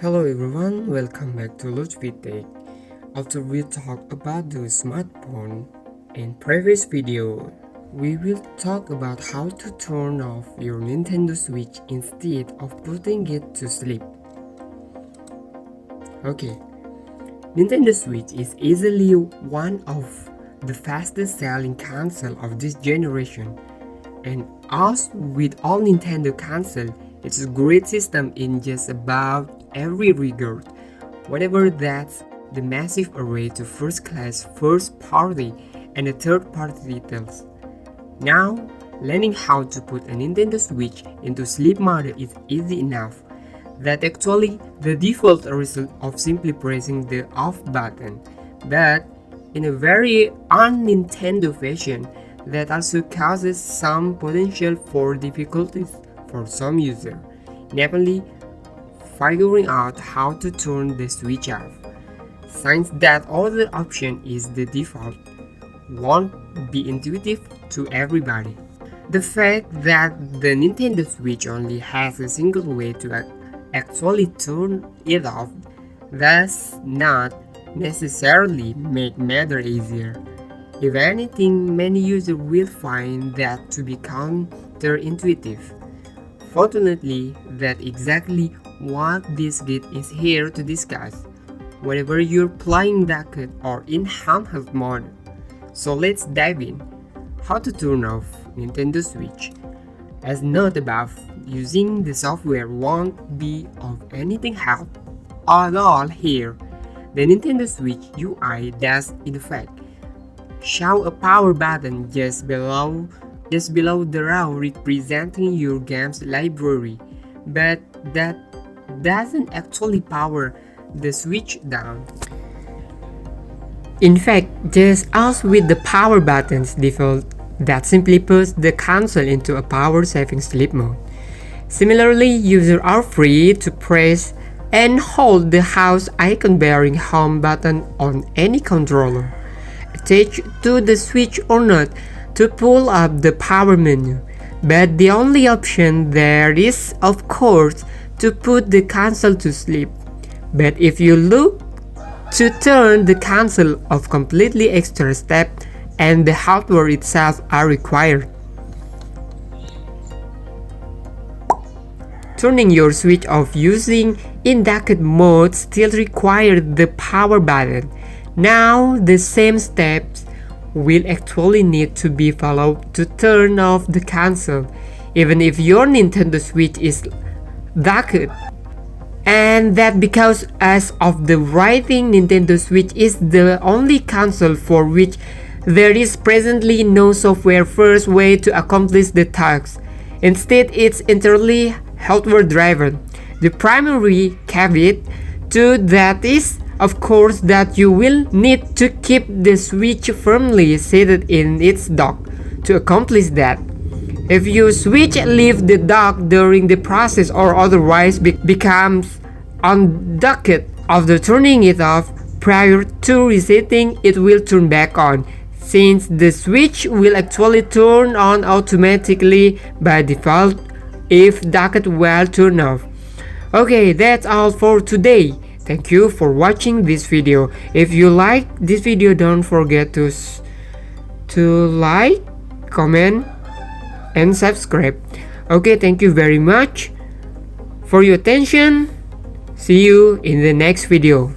Hello everyone, welcome back to Lutfi Tech. After we talk about the smartphone in previous video, we will talk about how to turn off your Nintendo Switch instead of putting it to sleep. Okay, Nintendo Switch is easily one of the fastest selling console of this generation, and as with all Nintendo console, it's a great system in just about every regard, whatever that's the massive array to first-class, first-party, and a third-party titles. Now, learning how to put a Nintendo Switch into sleep mode is easy enough. That's actually the default result of simply pressing the off button, but in a very un-Nintendo fashion that also causes some potential for difficulties for some users, namely figuring out how to turn the switch off, since that other option is the default won't be intuitive to everybody. The fact that the Nintendo Switch only has a single way to actually turn it off does not necessarily make matters easier. If anything, many users will find that to be counterintuitive. Fortunately, that's exactly what this guide is here to discuss, whether you're playing docked or in handheld mode. So let's dive in. How to turn off Nintendo Switch. As noted above, using the software won't be of anything help at all here. The Nintendo Switch UI does in fact show a power button just below the row representing your game's library, but that doesn't actually power the switch down. In fact, just as with the power button's default, that simply puts the console into a power-saving sleep mode. Similarly, users are free to press and hold the house icon bearing home button on any controller attached to the Switch or not to pull up the power menu, but the only option there is, of course, to put the console to sleep. But if you look to turn the console off, completely extra step and the hardware itself are required. Turning your Switch off using in docked mode still requires the power button. Now the same steps will actually need to be followed to turn off the console, even if your Nintendo Switch is docked. And that because as of the writing, Nintendo Switch is the only console for which there is presently no software first way to accomplish the task. Instead, it's entirely hardware driven. The primary caveat to that is, of course, that you will need to keep the Switch firmly seated in its dock to accomplish that. If your Switch leaves the dock during the process or otherwise becomes undocked after turning it off prior to resetting, it will turn back on, since the Switch will actually turn on automatically by default if docked while turned off. Okay, that's all for today. Thank you for watching this video. If you like this video, don't forget to like, comment, and subscribe. Okay, thank you very much for your attention. See you in the next video.